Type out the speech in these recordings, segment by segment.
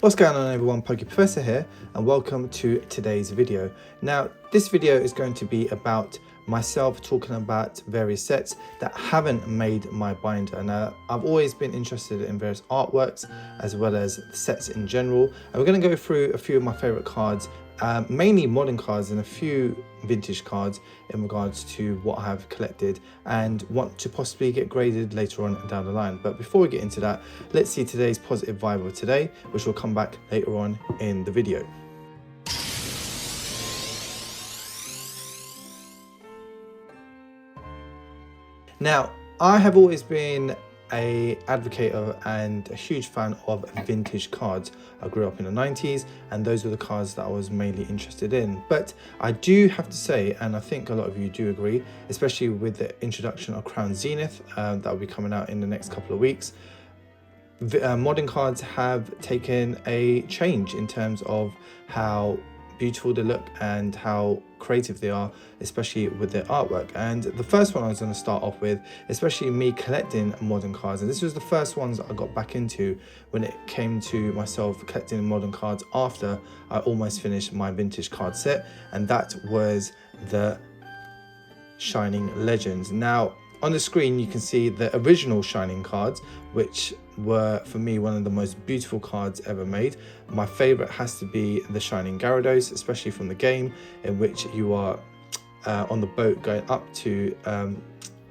What's going on everyone, Poke Professor here and welcome to today's video. Now this video is going to be about myself talking about various sets that haven't made my binder. Now I've always been interested in various artworks as well as sets in general, and we're going to go through a few of my favorite cards, mainly modern cards and a few vintage cards in regards to what I have collected and want to possibly get graded later on down the line. But before we get into that, let's see today's positive vibe of today, which will come back later on in the video. Now, I have always been an advocate of and a huge fan of vintage cards. I grew up in the 90s and those were the cards that I was mainly interested in. But I do have to say, and I think a lot of you do agree, especially with the introduction of Crown Zenith that will be coming out in the next couple of weeks, modern cards have taken a change in terms of how beautiful they look and how creative they are, especially with their artwork. And the first one I was going to start off with, especially me collecting modern cards, and this was the first ones I got back into when it came to myself collecting modern cards after I almost finished my vintage card set, and that was the Shining Legends. Now on the screen you can see the original Shining cards, which were for me one of the most beautiful cards ever made. My favorite has to be the Shining Gyarados, especially from the game in which you are on the boat going up to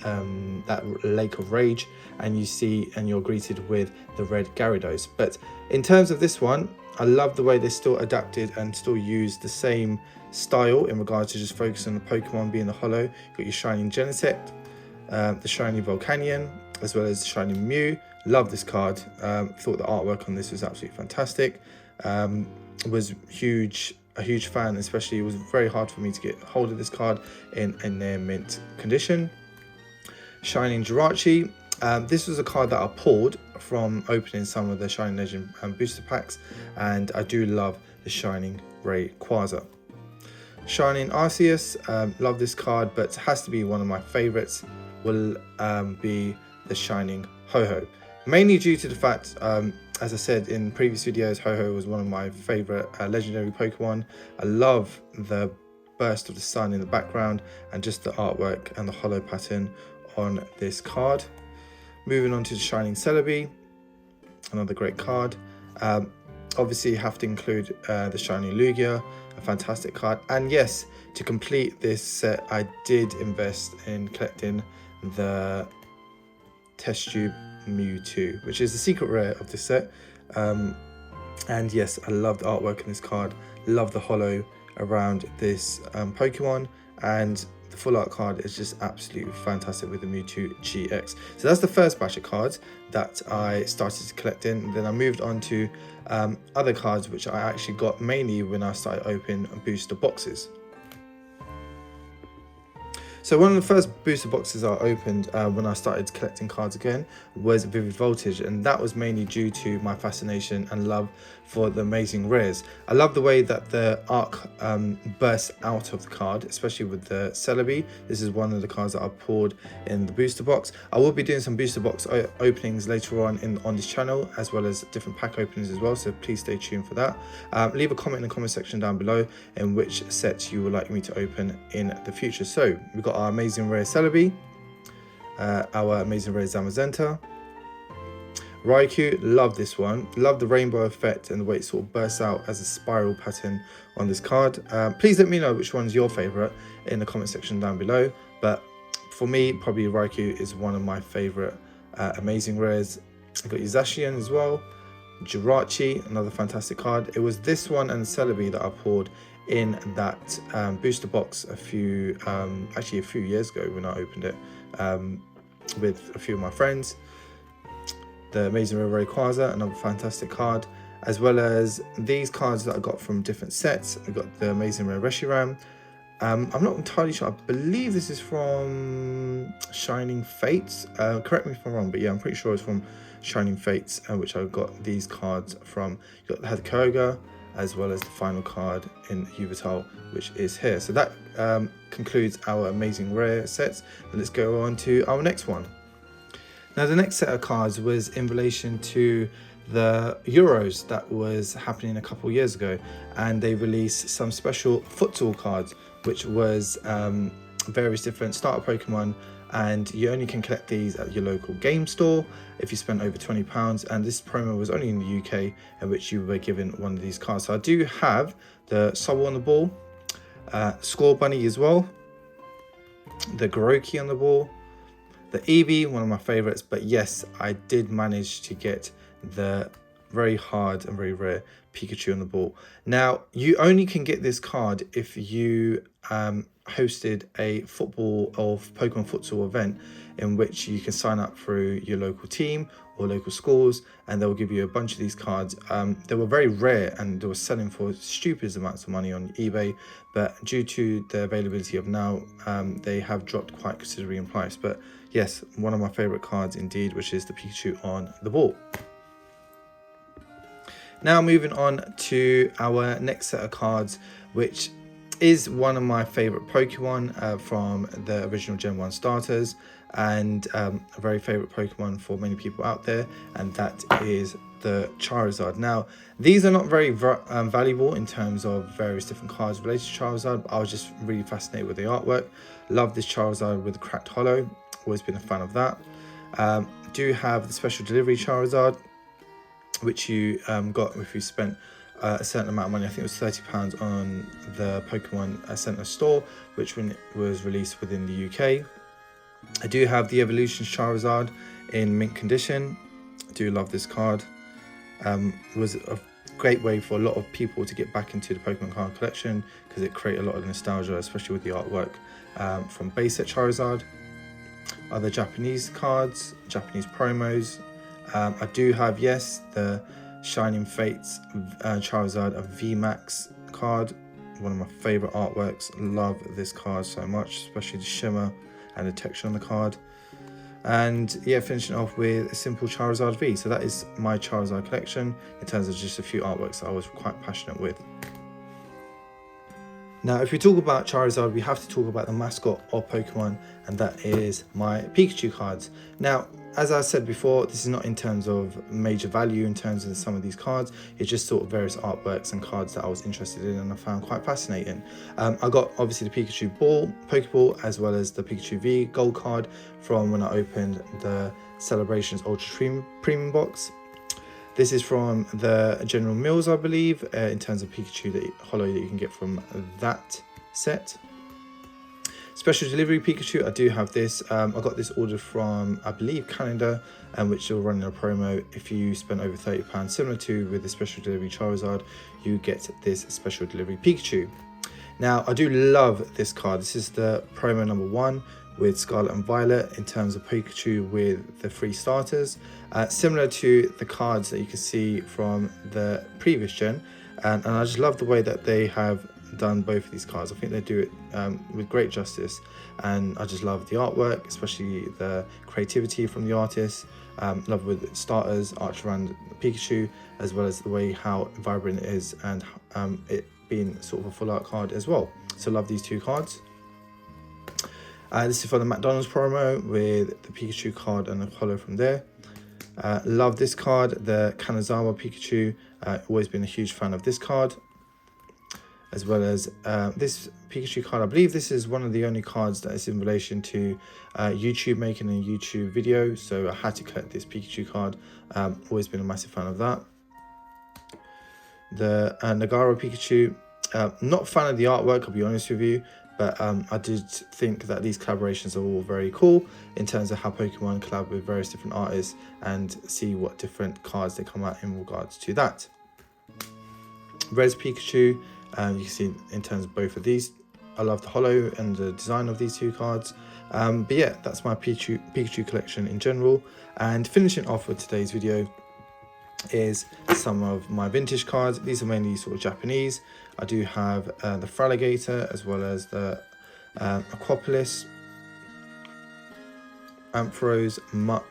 that lake of rage, and you see and you're greeted with the red Gyarados. But in terms of this one, I love the way they still adapted and still used the same style in regards to just focusing on the Pokemon being the holo. You've got your Shining Genesect, the Shiny Volcanion, as well as the Shining Mew. Love this card. Thought the artwork on this was absolutely fantastic. Was a huge fan, especially it was very hard for me to get hold of this card in their mint condition. Shining Jirachi. This was a card that I pulled from opening some of the Shining Legend booster packs, and I do love the Shining Rayquaza. Shining Arceus, love this card, but has to be one of my favorites will be the Shining Ho-Ho. Mainly due to the fact, as I said in previous videos, Ho-Ho was one of my favorite legendary Pokemon. I love the burst of the sun in the background and just the artwork and the holo pattern on this card. Moving on to the Shining Celebi, another great card. Obviously you have to include the Shining Lugia, a fantastic card. And yes, to complete this set, I did invest in collecting the Test Tube Mewtwo, which is the secret rare of this set. And yes, I love the artwork in this card, love the holo around this Pokemon, and the full art card is just absolutely fantastic with the Mewtwo GX. So that's the first batch of cards that I started to collect in. Then I moved on to other cards which I actually got mainly when I started opening booster boxes. So one of the first booster boxes I opened when I started collecting cards again was Vivid Voltage, and that was mainly due to my fascination and love for the amazing rares. I love the way that the arc bursts out of the card, especially with the Celebi. This is one of the cards that I pulled in the booster box. I will be doing some booster box openings later on this channel, as well as different pack openings as well, so please stay tuned for that. Leave a comment in the comment section down below in which sets you would like me to open in the future. So we've got our amazing rare Celebi, our amazing rare Zamazenta, Raikou. Love this one, love the rainbow effect and the way it sort of bursts out as a spiral pattern on this card. Please let me know which one's your favorite in the comment section down below, but for me probably Raikou is one of my favorite amazing rares. I've got Zacian as well, Jirachi, another fantastic card. It was this one and Celebi that I pulled in that booster box actually a few years ago when I opened it with a few of my friends. The amazing rare Rayquaza, another fantastic card, as well as these cards that I got from different sets. I got the amazing rare Reshiram. I'm not entirely sure, I believe this is from Shining Fates, correct me if I'm wrong, but yeah, I'm pretty sure it's from Shining Fates, which I got these cards from. You got the Koga, as well as the final card in Yveltal, which is here. So that concludes our amazing rare sets. And let's go on to our next one. Now the next set of cards was in relation to the Euros that was happening a couple of years ago, and they released some special futsal cards, which was various different starter Pokemon, and you only can collect these at your local game store if you spend over £20. And this promo was only in the UK, in which you were given one of these cards. So I do have the Sobble on the ball, Score Bunny as well, the Goroki on the ball, the Eevee, one of my favorites. But yes, I did manage to get the very hard and very rare Pikachu on the ball. Now, you only can get this card if you hosted a football or Pokemon futsal event, in which you can sign up through your local team or local schools, and they'll give you a bunch of these cards. They were very rare and they were selling for stupid amounts of money on eBay, but due to the availability of now, they have dropped quite considerably in price. But yes, one of my favorite cards indeed, which is the Pikachu on the ball. Now moving on to our next set of cards, which is one of my favorite Pokemon from the original Gen 1 starters, and a very favorite Pokemon for many people out there, and that is the Charizard. Now, these are not very valuable in terms of various different cards related to Charizard, but I was just really fascinated with the artwork. Love this Charizard with the cracked hollow, always been a fan of that. Do have the special delivery Charizard, which you got if you spent a certain amount of money. I think it was £30 on the Pokemon Center store, which when it was released within the UK. I do have the Evolution Charizard in mint condition. I do love this card. It was a great way for a lot of people to get back into the Pokemon card collection, because it created a lot of nostalgia, especially with the artwork from base set Charizard. Other Japanese cards, Japanese promos. I do have, yes, the Shining Fates Charizard, a VMAX card, one of my favorite artworks. Love this card so much, especially the shimmer and the texture on the card. And yeah, finishing off with a simple Charizard V. So that is my Charizard collection in terms of just a few artworks that I was quite passionate with. Now, if we talk about Charizard, we have to talk about the mascot of Pokemon, and that is my Pikachu cards. Now, as I said before, this is not in terms of major value in terms of some of these cards. It's just sort of various artworks and cards that I was interested in and I found quite fascinating. I got obviously the Pikachu Pokeball, as well as the Pikachu V Gold card from when I opened the Celebrations Ultra Premium box. This is from the General Mills, I believe, in terms of Pikachu, the holo that you can get from that set. Special delivery Pikachu, I do have this. I got this ordered from, I believe, Canada, which will run in a promo. If you spend over £30, similar to with the special delivery Charizard, you get this special delivery Pikachu. Now, I do love this card. This is the promo number 1 with Scarlet and Violet in terms of Pikachu with the 3 starters. Similar to the cards that you can see from the previous gen. And I just love the way that they have done both of these cards. I think they do it with great justice, and I just love the artwork, especially the creativity from the artists. Love with starters, Archer Pikachu, as well as the way how vibrant it is, and it being sort of a full art card as well. So love these 2 cards. This is for the McDonald's promo with the Pikachu card and the holo from there. Love this card, the Kanazawa Pikachu. Always been a huge fan of this card, as well as this Pikachu card. I believe this is one of the only cards that is in relation to YouTube, making a YouTube video, so I had to collect this Pikachu card. Always been a massive fan of that. The Nagaro Pikachu, not a fan of the artwork, I'll be honest with you, but I did think that these collaborations are all very cool in terms of how Pokemon collab with various different artists, and see what different cards they come out in regards to that. Res Pikachu, you can see in terms of both of these, I love the holo and the design of these 2 cards. But yeah, that's my Pikachu collection in general. And finishing off with today's video is some of my vintage cards. These are mainly sort of Japanese. I do have the Fraligator, as well as the Aquapolis, Ampharos, Muck,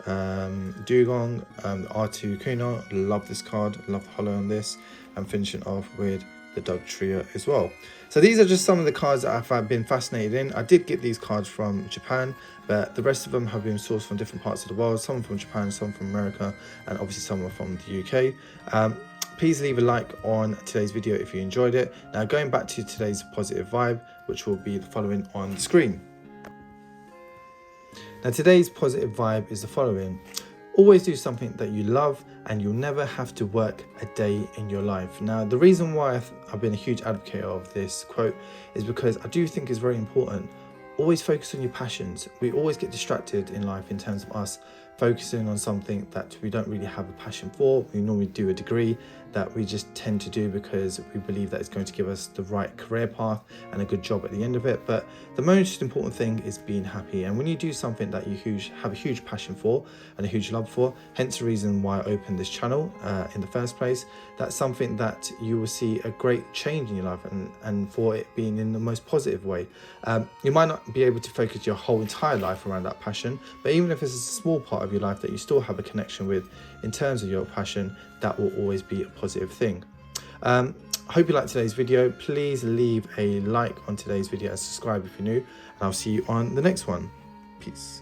Dugong, the R2 Kuno. Love this card, love the holo on this. And finishing off with the the Dog Trio as well. So these are just some of the cards that I've been fascinated in. I did get these cards from Japan, but the rest of them have been sourced from different parts of the world. Some from Japan, some from America, and obviously some are from the UK. Please leave a like on today's video if you enjoyed it. Now going back to today's positive vibe, which will be the following on the screen. Now today's positive vibe is the following. Always do something that you love and you'll never have to work a day in your life. Now, the reason why I've been a huge advocate of this quote is because I do think it's very important. Always focus on your passions. We always get distracted in life in terms of us focusing on something that we don't really have a passion for. We normally do a degree that we just tend to do because we believe that it's going to give us the right career path and a good job at the end of it. But the most important thing is being happy. And when you do something that you have a huge passion for and a huge love for, hence the reason why I opened this channel in the first place, that's something that you will see a great change in your life, and for it being in the most positive way. You might not be able to focus your whole entire life around that passion, but even if it's a small part of your life that you still have a connection with in terms of your passion, that will always be a positive thing. I hope you liked today's video. Please leave a like on today's video and subscribe if you're new, and I'll see you on the next one. Peace.